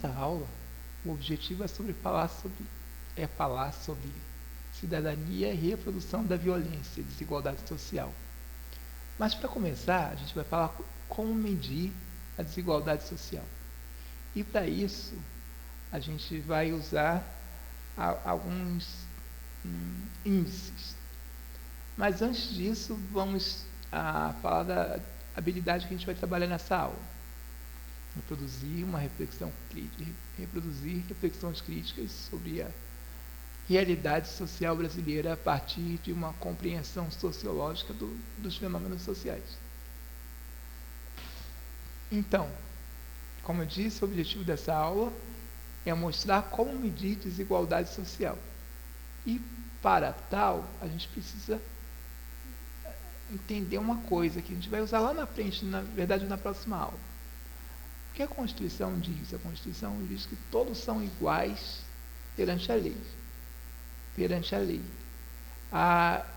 Nessa aula, o objetivo é falar sobre cidadania e reprodução da violência e desigualdade social. Mas para começar, a gente vai falar como medir a desigualdade social. E para isso, a gente vai usar alguns índices. Mas antes disso, vamos falar da habilidade que a gente vai trabalhar nessa aula. Reproduzir reflexões críticas sobre a realidade social brasileira a partir de uma compreensão sociológica dos fenômenos sociais. Então, como eu disse, o objetivo dessa aula é mostrar como medir desigualdade social. E para tal, a gente precisa entender uma coisa que a gente vai usar lá na frente, na verdade na próxima aula. O que a Constituição diz? A Constituição diz que todos são iguais perante a lei. Perante a lei.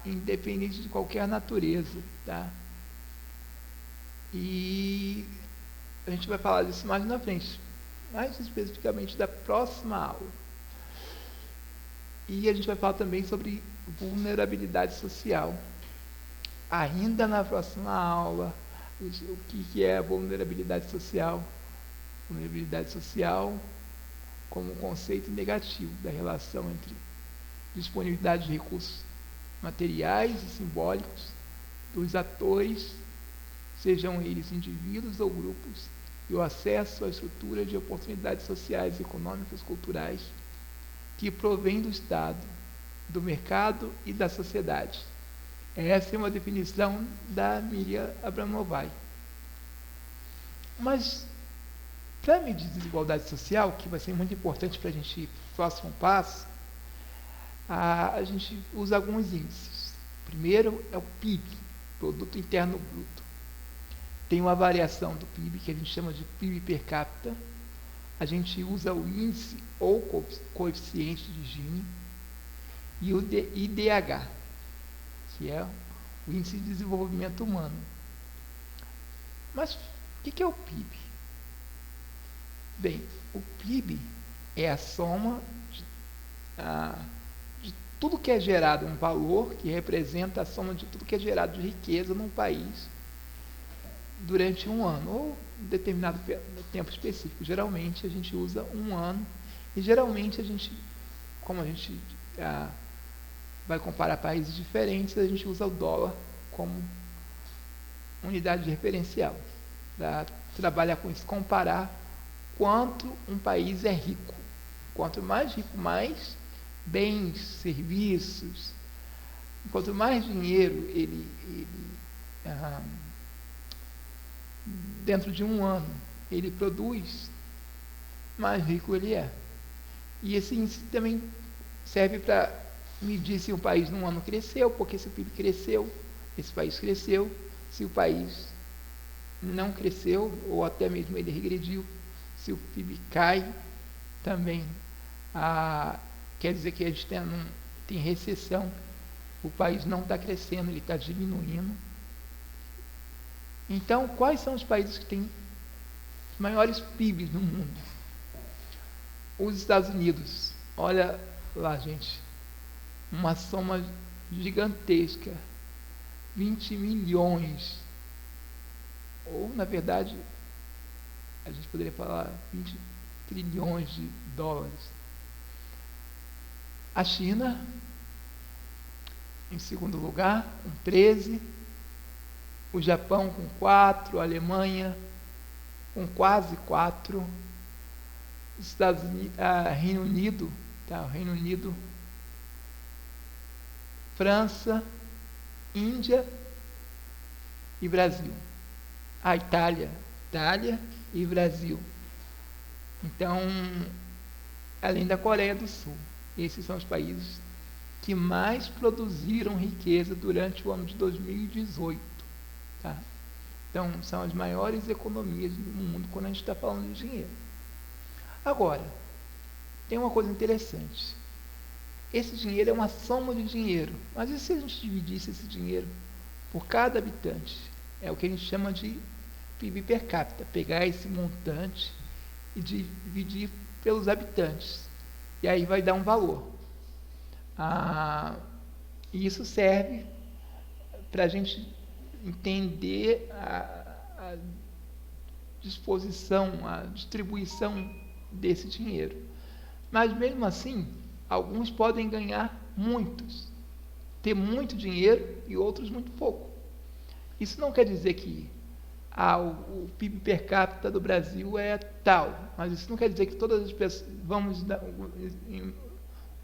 Independente de qualquer natureza. Tá? E a gente vai falar disso mais na frente. Mais especificamente da próxima aula. E a gente vai falar também sobre vulnerabilidade social. Ainda na próxima aula, o que é a vulnerabilidade social? Vulnerabilidade social como um conceito negativo da relação entre disponibilidade de recursos materiais e simbólicos dos atores, sejam eles indivíduos ou grupos, e o acesso à estrutura de oportunidades sociais, econômicas, culturais, que provém do Estado, do mercado e da sociedade. Essa é uma definição da Miriam Abramovac. Mas, para medir desigualdade social, que vai ser muito importante para a gente ir para o próximo passo, a gente usa alguns índices. O primeiro é o PIB, Produto Interno Bruto. Tem uma variação do PIB que a gente chama de PIB per capita. A gente usa o índice ou coeficiente de Gini e o IDH, que é o Índice de Desenvolvimento Humano. Mas o que é o PIB? Bem, o PIB é a soma de tudo que é gerado, um valor que representa a soma de tudo que é gerado de riqueza num país durante um ano, ou um determinado tempo específico. Geralmente a gente usa um ano, e geralmente como a gente vai comparar países diferentes, a gente usa o dólar como unidade de referencial. Para trabalhar com isso, comparar quanto um país é rico. Quanto mais rico, mais bens, serviços, quanto mais dinheiro dentro de um ano ele produz, mais rico ele é. E esse índice também serve para medir se um país num ano cresceu, porque se o PIB cresceu, esse país cresceu. Se o país não cresceu, ou até mesmo ele regrediu, se o PIB cai, também quer dizer que a gente tem recessão, o país não está crescendo, ele está diminuindo. Então, quais são os países que têm os maiores PIBs no mundo? Os Estados Unidos, olha lá, gente, uma soma gigantesca, 20 milhões, ou na verdade, a gente poderia falar 20 trilhões de dólares. A China, em segundo lugar, com 13, o Japão com 4, a Alemanha com quase 4, Reino Unido, Reino Unido, França, Índia e Brasil. A Itália e Brasil. Então, além da Coreia do Sul, esses são os países que mais produziram riqueza durante o ano de 2018. Tá? Então, são as maiores economias do mundo quando a gente está falando de dinheiro. Agora, tem uma coisa interessante. Esse dinheiro é uma soma de dinheiro. Mas e se a gente dividisse esse dinheiro por cada habitante? É o que a gente chama de PIB per capita. Pegar esse montante e dividir pelos habitantes. E aí vai dar um valor. E isso serve para a gente entender a disposição, a distribuição desse dinheiro. Mas mesmo assim, alguns podem ganhar muitos, ter muito dinheiro e outros muito pouco. Isso não quer dizer que o PIB per capita do Brasil é tal, mas isso não quer dizer que todas as pessoas vamos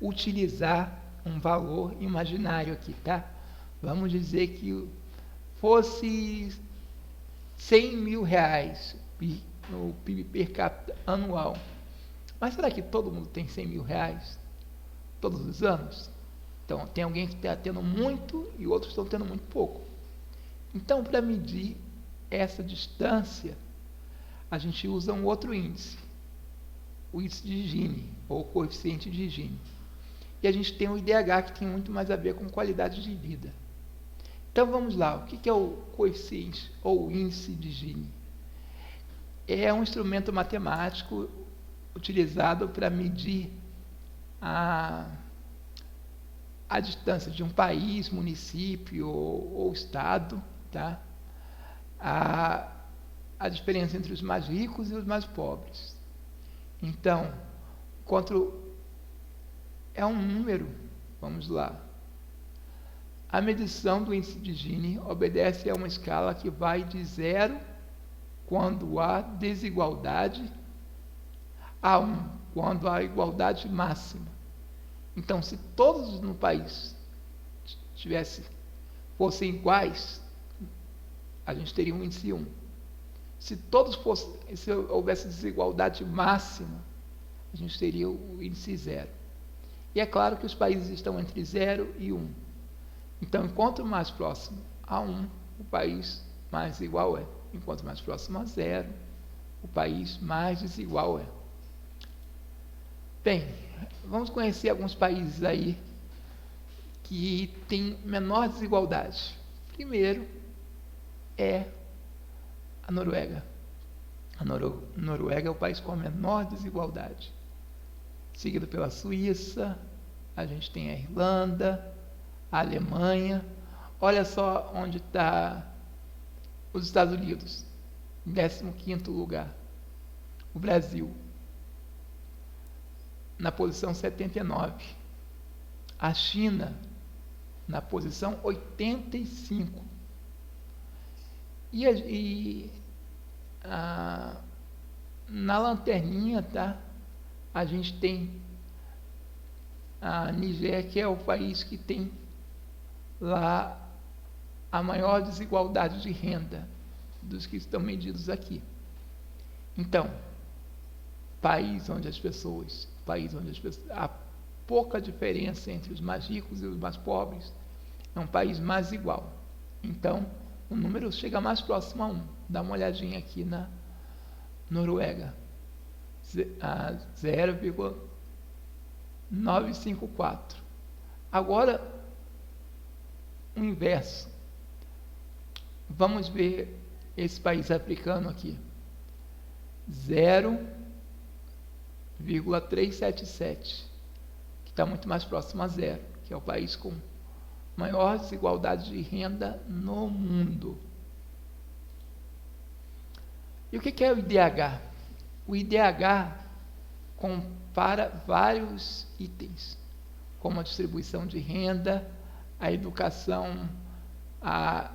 utilizar um valor imaginário aqui, tá? Vamos dizer que fosse 100 mil reais o PIB per capita anual. Mas será que todo mundo tem 100 mil reais todos os anos? Então, tem alguém que está tendo muito e outros estão tendo muito pouco. Então, para medir essa distância, a gente usa um outro índice, o índice de Gini, ou coeficiente de Gini. E a gente tem o IDH, que tem muito mais a ver com qualidade de vida. Então, vamos lá, o que é o coeficiente, ou o índice de Gini? É um instrumento matemático utilizado para medir a distância de um país, município ou estado, tá? A diferença entre os mais ricos e os mais pobres. Então, é um número, vamos lá. A medição do índice de Gini obedece a uma escala que vai de 0, quando há desigualdade, a 1, quando há igualdade máxima. Então, se todos no país fossem iguais, a gente teria um índice 1. Se houvesse desigualdade máxima, a gente teria o índice 0. E é claro que os países estão entre 0 e 1. Então, enquanto mais próximo a 1, o país mais igual é. Enquanto mais próximo a 0, o país mais desigual é. Bem, vamos conhecer alguns países aí que têm menor desigualdade. Primeiro é a Noruega. A Noruega é o país com a menor desigualdade. Seguido pela Suíça, a gente tem a Irlanda, a Alemanha. Olha só onde está os Estados Unidos, em 15º lugar. O Brasil, na posição 79. A China, na posição 85. Na lanterninha, tá? A gente tem a Nigéria, que é o país que tem lá a maior desigualdade de renda dos que estão medidos aqui. Então, país onde há pouca diferença entre os mais ricos e os mais pobres, é um país mais igual. Então, o número chega mais próximo a 1. Dá uma olhadinha aqui na Noruega. 0,954. Agora, o inverso. Vamos ver esse país africano aqui. 0,377, que está muito mais próximo a 0, que é o país com maior desigualdade de renda no mundo. E o que é o IDH? O IDH compara vários itens, como a distribuição de renda, a educação, a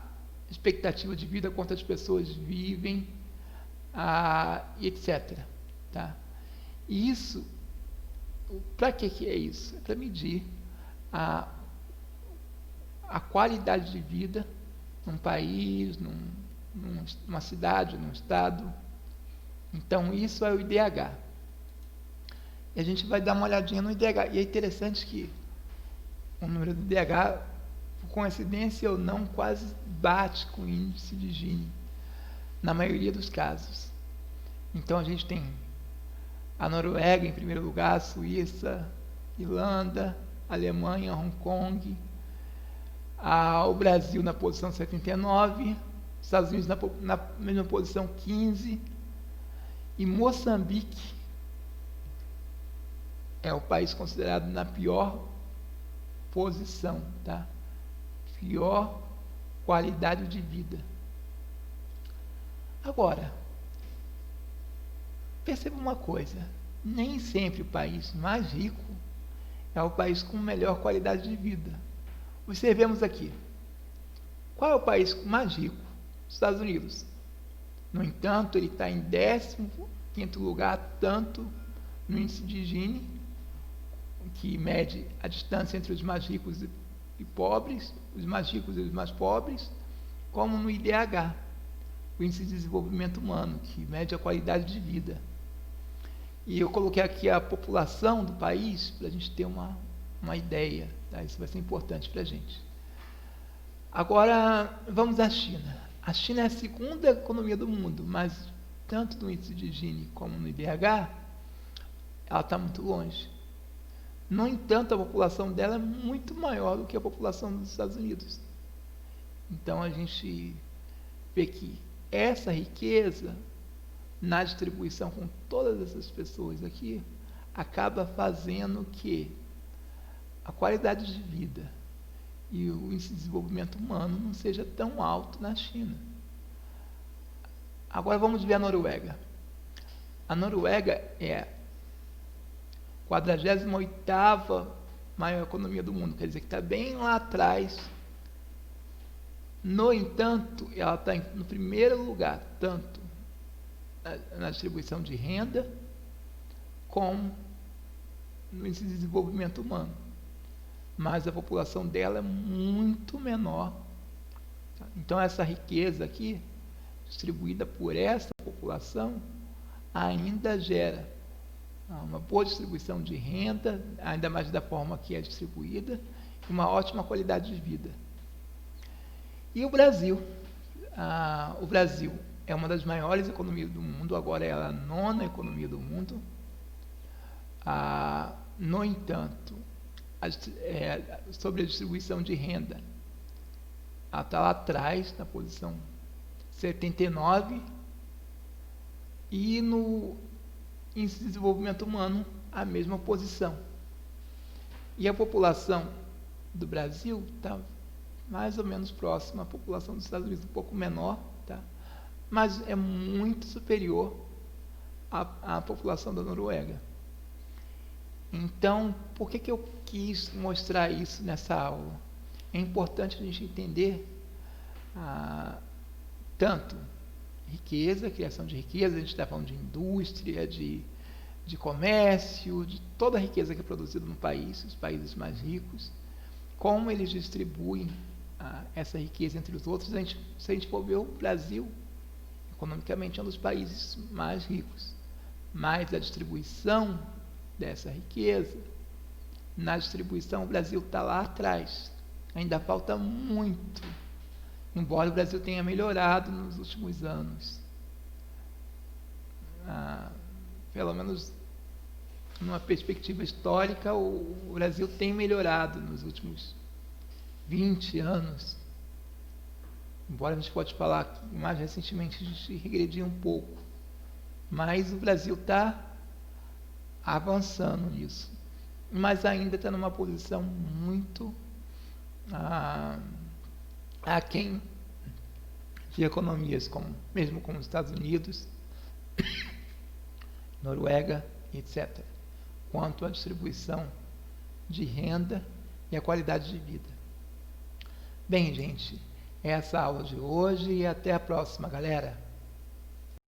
expectativa de vida, quantas pessoas vivem, etc. Tá? E isso, para que é isso? É para medir a qualidade de vida num país, numa cidade, num estado. Então, isso é o IDH. E a gente vai dar uma olhadinha no IDH. E é interessante que o número do IDH, por coincidência ou não, quase bate com o índice de Gini, na maioria dos casos. Então, a gente tem a Noruega em primeiro lugar, a Suíça, Irlanda, Alemanha, Hong Kong, o Brasil na posição 79, Estados Unidos na mesma posição 15, E Moçambique é o país considerado na pior posição, tá? Pior qualidade de vida. Agora, perceba uma coisa, nem sempre o país mais rico é o país com melhor qualidade de vida. Observemos aqui. Qual é o país mais rico? Os Estados Unidos. No entanto, ele está em 15º lugar, tanto no índice de Gini, que mede a distância entre os mais ricos e pobres, os mais ricos e os mais pobres, como no IDH, o Índice de Desenvolvimento Humano, que mede a qualidade de vida. E eu coloquei aqui a população do país para a gente ter uma ideia, tá? Isso vai ser importante para a gente. Agora, vamos à China. A China é a segunda economia do mundo, mas tanto no índice de Gini como no IDH, ela está muito longe. No entanto, a população dela é muito maior do que a população dos Estados Unidos. Então, a gente vê que essa riqueza, na distribuição com todas essas pessoas aqui, acaba fazendo que a qualidade de vida e o índice de desenvolvimento humano não seja tão alto na China. Agora vamos ver a Noruega. A Noruega é a 48ª maior economia do mundo, quer dizer que está bem lá atrás. No entanto, ela está no primeiro lugar, tanto na distribuição de renda, como no índice de desenvolvimento humano. Mas a população dela é muito menor. Então, essa riqueza aqui, distribuída por essa população, ainda gera uma boa distribuição de renda, ainda mais da forma que é distribuída, e uma ótima qualidade de vida. E o Brasil? O Brasil é uma das maiores economias do mundo, agora é a 9ª economia do mundo. No entanto, sobre a distribuição de renda, ela está lá atrás, na posição 79, e no índice de desenvolvimento humano, a mesma posição. E a população do Brasil está mais ou menos próxima à população dos Estados Unidos, um pouco menor, tá? Mas é muito superior à população da Noruega. Então, por que eu quis mostrar isso nessa aula? É importante a gente entender tanto riqueza, criação de riqueza, a gente está falando de indústria, de comércio, de toda a riqueza que é produzida no país, os países mais ricos, como eles distribuem essa riqueza entre os outros. Se a gente for ver, o Brasil, economicamente, é um dos países mais ricos, mas a distribuição dessa riqueza, na distribuição, o Brasil está lá atrás, ainda falta muito, embora o Brasil tenha melhorado nos últimos anos, pelo menos numa perspectiva histórica, o Brasil tem melhorado nos últimos 20 anos, embora a gente pode falar que mais recentemente a gente regrediu um pouco, mas o Brasil está avançando nisso, mas ainda está numa posição muito aquém de economias mesmo como os Estados Unidos, Noruega, etc., quanto à distribuição de renda e a qualidade de vida. Bem, gente, essa é a aula de hoje e até a próxima, galera.